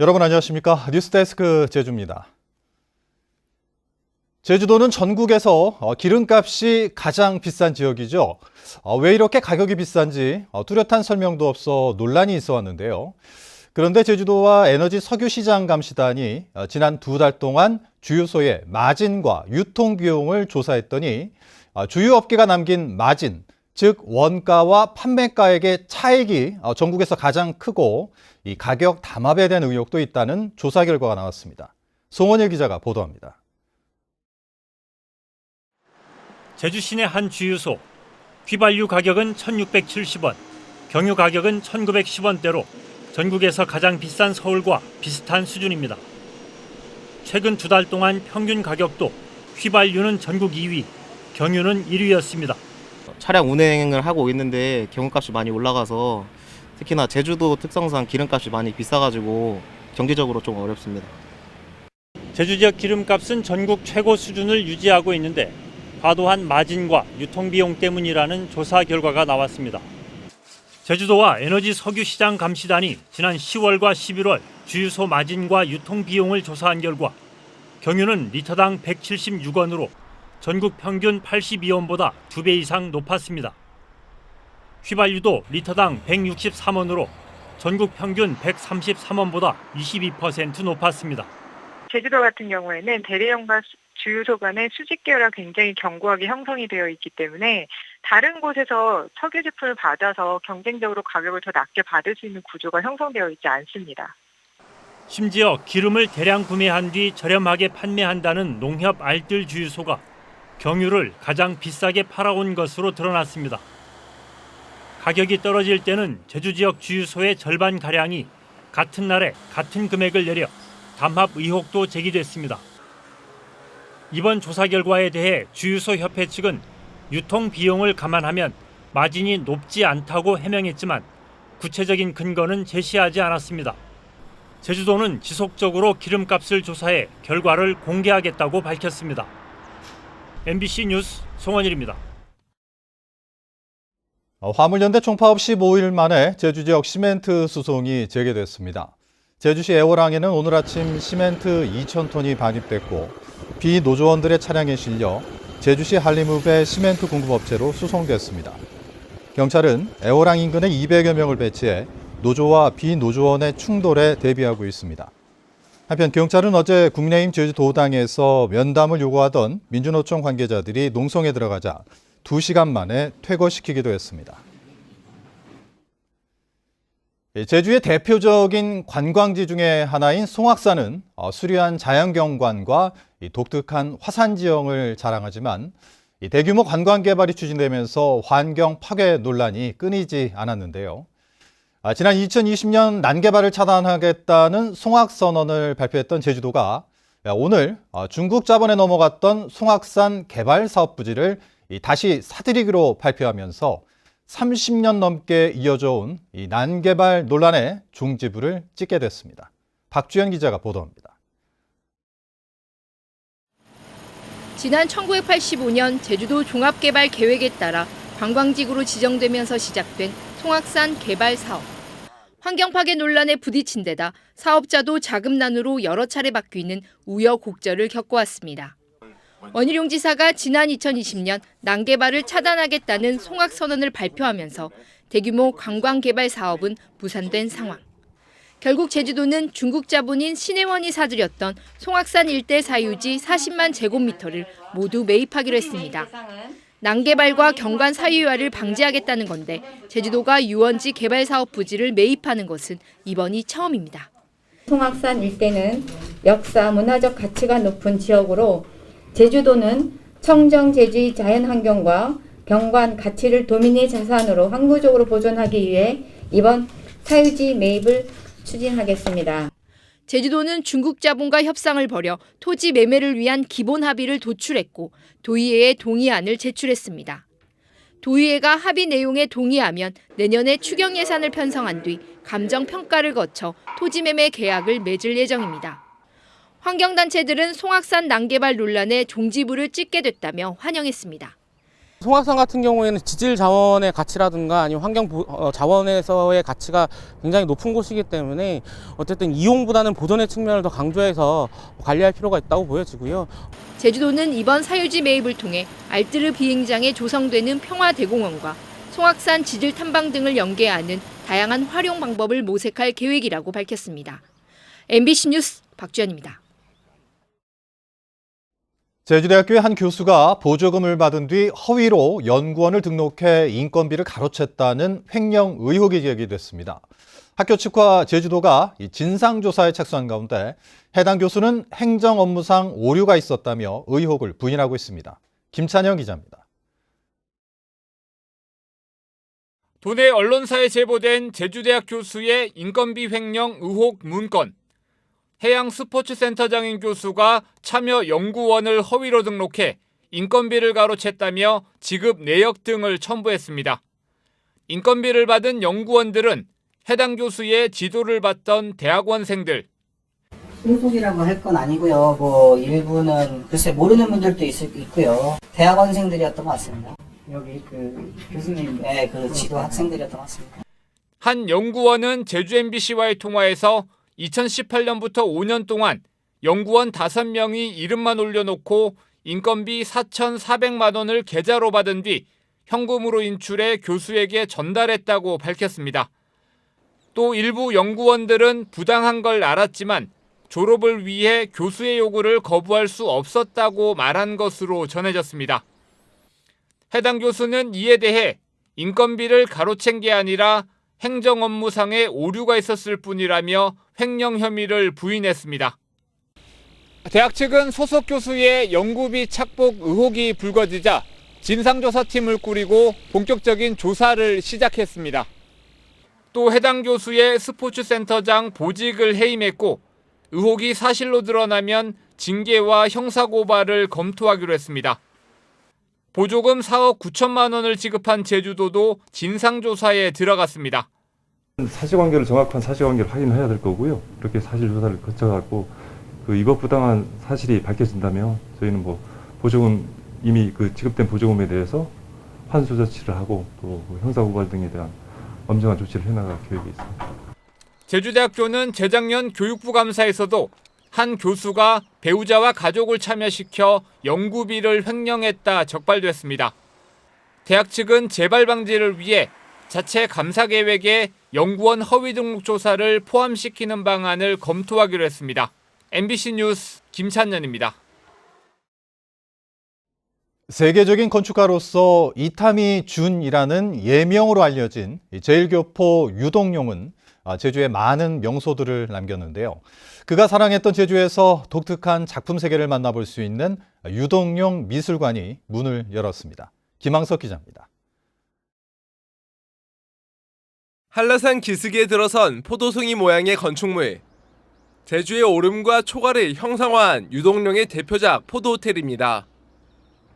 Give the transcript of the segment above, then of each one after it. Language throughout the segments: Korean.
여러분 안녕하십니까? 뉴스데스크 제주입니다. 제주도는 전국에서 기름값이 가장 비싼 지역이죠. 왜 이렇게 가격이 비싼지 뚜렷한 설명도 없어 논란이 있어 왔는데요. 그런데 제주도와 에너지 석유 시장 감시단이 지난 2달 동안 주유소의 마진과 유통 비용을 조사했더니 주유 업계가 남긴 마진, 즉 원가와 판매가액의 차익이 전국에서 가장 크고 이 가격 담합에 대한 의혹도 있다는 조사 결과가 나왔습니다. 송원일 기자가 보도합니다. 제주 시내 한 주유소. 휘발유 가격은 1,670원, 경유 가격은 1,910원대로 전국에서 가장 비싼 서울과 비슷한 수준입니다. 최근 2달 동안 평균 가격도 휘발유는 전국 2위, 경유는 1위였습니다. 차량 운행을 하고 있는데 경유값이 많이 올라가서 특히나 제주도 특성상 기름값이 많이 비싸가지고 경제적으로 좀 어렵습니다. 제주 지역 기름값은 전국 최고 수준을 유지하고 있는데 과도한 마진과 유통비용 때문이라는 조사 결과가 나왔습니다. 제주도와 에너지 석유 시장 감시단이 지난 10월과 11월 주유소 마진과 유통비용을 조사한 결과 경유는 리터당 176원으로 전국 평균 82원보다 2배 이상 높았습니다. 휘발유도 리터당 163원으로 전국 평균 133원보다 22% 높았습니다. 제주도 같은 경우에는 대리점과 주유소 간의 수직 계열화 굉장히 견고하게 형성이 되어 있기 때문에 다른 곳에서 석유 제품을 받아서 경쟁적으로 가격을 더 낮게 받을 수 있는 구조가 형성되어 있지 않습니다. 심지어 기름을 대량 구매한 뒤 저렴하게 판매한다는 농협 알뜰 주유소가 경유를 가장 비싸게 팔아온 것으로 드러났습니다. 가격이 떨어질 때는 제주 지역 주유소의 절반가량이 같은 날에 같은 금액을 내려 담합 의혹도 제기됐습니다. 이번 조사 결과에 대해 주유소 협회 측은 유통 비용을 감안하면 마진이 높지 않다고 해명했지만 구체적인 근거는 제시하지 않았습니다. 제주도는 지속적으로 기름값을 조사해 결과를 공개하겠다고 밝혔습니다. MBC 뉴스 송원일입니다. 화물연대 총파업 15일 만에 제주 지역 시멘트 수송이 재개됐습니다. 제주시 애월항에는 오늘 아침 시멘트 2,000톤이 반입됐고 비노조원들의 차량에 실려 제주시 한림읍의 시멘트 공급업체로 수송됐습니다. 경찰은 애월항 인근에 200여 명을 배치해 노조와 비노조원의 충돌에 대비하고 있습니다. 한편 경찰은 어제 국민의힘 제주도당에서 면담을 요구하던 민주노총 관계자들이 농성에 들어가자 2시간 만에 퇴거시키기도 했습니다. 제주의 대표적인 관광지 중에 하나인 송악산은 수려한 자연경관과 독특한 화산지형을 자랑하지만 대규모 관광 개발이 추진되면서 환경 파괴 논란이 끊이지 않았는데요. 지난 2020년 난개발을 차단하겠다는 송악선언을 발표했던 제주도가 오늘 중국 자본에 넘어갔던 송악산 개발 사업 부지를 다시 사들이기로 발표하면서 30년 넘게 이어져 온 이 난개발 논란에 종지부를 찍게 됐습니다. 박주연 기자가 보도합니다. 지난 1985년 제주도 종합개발 계획에 따라 관광지구로 지정되면서 시작된 송악산 개발 사업. 환경 파괴 논란에 부딪힌 데다 사업자도 자금난으로 여러 차례 바뀌는 우여곡절을 겪어왔습니다. 원희룡 지사가 지난 2020년 난개발을 차단하겠다는 송악선언을 발표하면서 대규모 관광 개발 사업은 무산된 상황. 결국 제주도는 중국 자본인 신혜원이 사들였던 송악산 일대 사유지 40만 제곱미터를 모두 매입하기로 했습니다. 난개발과 경관 사유화를 방지하겠다는 건데 제주도가 유원지 개발 사업 부지를 매입하는 것은 이번이 처음입니다. 송악산 일대는 역사, 문화적 가치가 높은 지역으로 제주도는 청정 제주의 자연환경과 경관 가치를 도민의 자산으로 항구적으로 보존하기 위해 이번 사유지 매입을 추진하겠습니다. 제주도는 중국 자본과 협상을 벌여 토지 매매를 위한 기본 합의를 도출했고 도의회에 동의안을 제출했습니다. 도의회가 합의 내용에 동의하면 내년에 추경 예산을 편성한 뒤 감정 평가를 거쳐 토지 매매 계약을 맺을 예정입니다. 환경단체들은 송악산 난개발 논란에 종지부를 찍게 됐다며 환영했습니다. 송악산 같은 경우에는 지질 자원의 가치라든가 아니면 환경 자원에서의 가치가 굉장히 높은 곳이기 때문에 어쨌든 이용보다는 보존의 측면을 더 강조해서 관리할 필요가 있다고 보여지고요. 제주도는 이번 사유지 매입을 통해 알뜨르 비행장에 조성되는 평화대공원과 송악산 지질 탐방 등을 연계하는 다양한 활용 방법을 모색할 계획이라고 밝혔습니다. MBC 뉴스 박주연입니다. 제주대학교의 한 교수가 보조금을 받은 뒤 허위로 연구원을 등록해 인건비를 가로챘다는 횡령 의혹이 제기됐습니다. 학교 측과 제주도가 진상조사에 착수한 가운데 해당 교수는 행정업무상 오류가 있었다며 의혹을 부인하고 있습니다. 김찬영 기자입니다. 도내 언론사에 제보된 제주대학 교수의 인건비 횡령 의혹 문건. 해양스포츠센터장인 교수가 참여 연구원을 허위로 등록해 인건비를 가로챘다며 지급 내역 등을 첨부했습니다. 인건비를 받은 연구원들은 해당 교수의 지도를 받던 대학원생들. 소속이라고 할 건 아니고요. 뭐 일부는 글쎄 모르는 분들도 있고요. 대학원생들이었던 것 같습니다. 여기 그 교수님의 그 지도 학생들이었던 것 같습니다. 한 연구원은 제주 MBC와의 통화에서 2018년부터 5년 동안 연구원 5명이 이름만 올려놓고 인건비 4,400만 원을 계좌로 받은 뒤 현금으로 인출해 교수에게 전달했다고 밝혔습니다. 또 일부 연구원들은 부당한 걸 알았지만 졸업을 위해 교수의 요구를 거부할 수 없었다고 말한 것으로 전해졌습니다. 해당 교수는 이에 대해 인건비를 가로챈 게 아니라 행정업무상의 오류가 있었을 뿐이라며 횡령 혐의를 부인했습니다. 대학 측은 소속 교수의 연구비 착복 의혹이 불거지자 진상조사팀을 꾸리고 본격적인 조사를 시작했습니다. 또 해당 교수의 스포츠센터장 보직을 해임했고 의혹이 사실로 드러나면 징계와 형사고발을 검토하기로 했습니다. 보조금 4억 9천만 원을 지급한 제주도도 진상조사에 들어갔습니다. 사실관계를 정확한 사실관계를 확인해야 될 거고요. 이렇게 사실조사를 거쳐갖고 그 위법 부당한 사실이 밝혀진다면 저희는 뭐 보조금 이미 그 지급된 보조금에 대해서 환수 조치를 하고 또 형사고발 등에 대한 엄정한 조치를 해나갈 계획이 있습니다. 제주대학교는 재작년 교육부 감사에서도 한 교수가 배우자와 가족을 참여시켜 연구비를 횡령했다 적발됐습니다. 대학 측은 재발 방지를 위해 자체 감사 계획에 연구원 허위 등록 조사를 포함시키는 방안을 검토하기로 했습니다. MBC 뉴스 김찬년입니다. 세계적인 건축가로서 이타미 준이라는 예명으로 알려진 제1교포 유동룡은 제주에 많은 명소들을 남겼는데요. 그가 사랑했던 제주에서 독특한 작품 세계를 만나볼 수 있는 유동룡 미술관이 문을 열었습니다. 김항석 기자입니다. 한라산 기슭에 들어선 포도송이 모양의 건축물. 제주의 오름과 초가를 형상화한 유동룡의 대표작 포도호텔입니다.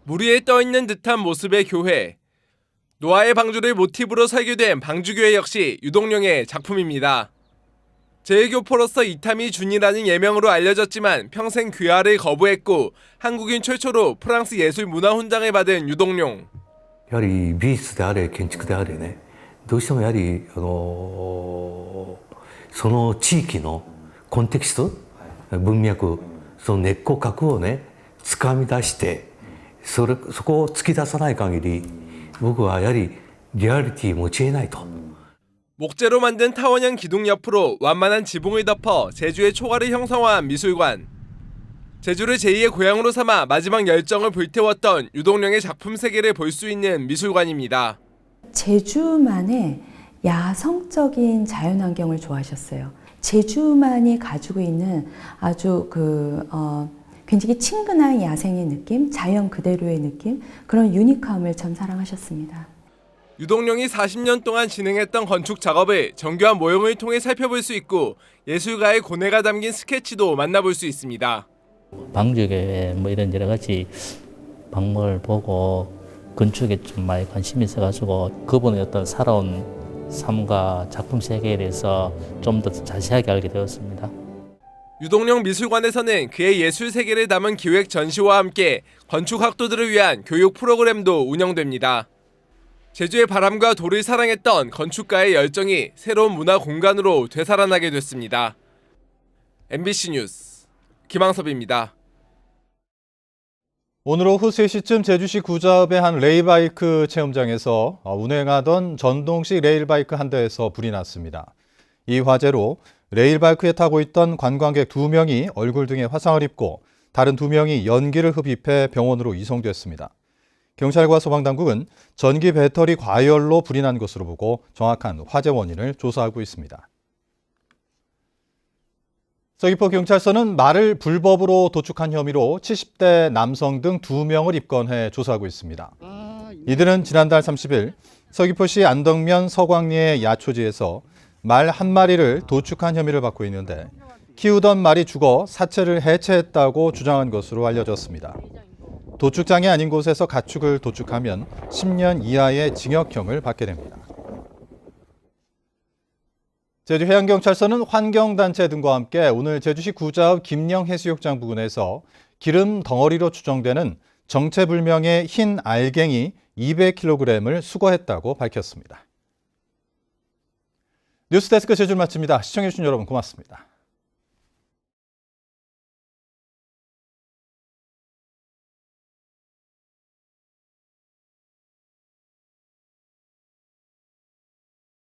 물 위에 떠있는 듯한 모습의 교회. 노아의 방주를 모티브로 설계된 방주교회 역시 유동룡의 작품입니다. 제1교포로서 이타미 준이라는 예명으로 알려졌지만 평생 귀화를 거부했고 한국인 최초로 프랑스 예술문화훈장을 받은 유동룡. やはり美術であれ建築であれね、どうしてもやはりその地域のコンテキスト、文脈、その根っこ核をね掴み出して、そこを突き出さない限り僕はやはりリアリティ持ち得ないと。 목재로 만든 타원형 기둥 옆으로 완만한 지붕을 덮어 제주의 초가를 형상화한 미술관. 제주를 제2의 고향으로 삼아 마지막 열정을 불태웠던 유동룡의 작품 세계를 볼 수 있는 미술관입니다. 제주만의 야성적인 자연환경을 좋아하셨어요. 제주만이 가지고 있는 아주 굉장히 친근한 야생의 느낌, 자연 그대로의 느낌, 그런 유니크함을 참 사랑하셨습니다. 유동룡이 40년 동안 진행했던 건축 작업을 정교한 모형을 통해 살펴볼 수 있고 예술가의 고뇌가 담긴 스케치도 만나볼 수 있습니다. 방주교회 뭐 이런 여러 가지 방법을 보고 건축에 좀 많이 관심이 있어가지고 그분의 어떤 살아온 삶과 작품 세계에 대해서 좀 더 자세하게 알게 되었습니다. 유동령 미술관에서는 그의 예술 세계를 담은 기획 전시와 함께 건축 학도들을 위한 교육 프로그램도 운영됩니다. 제주의 바람과 돌을 사랑했던 건축가의 열정이 새로운 문화 공간으로 되살아나게 됐습니다. MBC 뉴스 김항섭입니다. 오늘 오후 3시쯤 제주시 구자읍의 한 레일바이크 체험장에서 운행하던 전동식 레일바이크 한 대에서 불이 났습니다. 이 화재로 레일바이크에 타고 있던 관광객 2명이 얼굴 등에 화상을 입고 다른 2명이 연기를 흡입해 병원으로 이송됐습니다. 경찰과 소방당국은 전기 배터리 과열로 불이 난 것으로 보고 정확한 화재 원인을 조사하고 있습니다. 서귀포 경찰서는 말을 불법으로 도축한 혐의로 70대 남성 등 2명을 입건해 조사하고 있습니다. 이들은 지난달 30일 서귀포시 안덕면 서광리의 야초지에서 말 한 마리를 도축한 혐의를 받고 있는데 키우던 말이 죽어 사체를 해체했다고 주장한 것으로 알려졌습니다. 도축장이 아닌 곳에서 가축을 도축하면 10년 이하의 징역형을 받게 됩니다. 제주해양경찰서는 환경단체 등과 함께 오늘 제주시 구자읍 김영해수욕장 부근에서 기름 덩어리로 추정되는 정체불명의 흰 알갱이 200kg을 수거했다고 밝혔습니다. 뉴스데스크 제주를 마칩니다. 시청해주신 여러분 고맙습니다.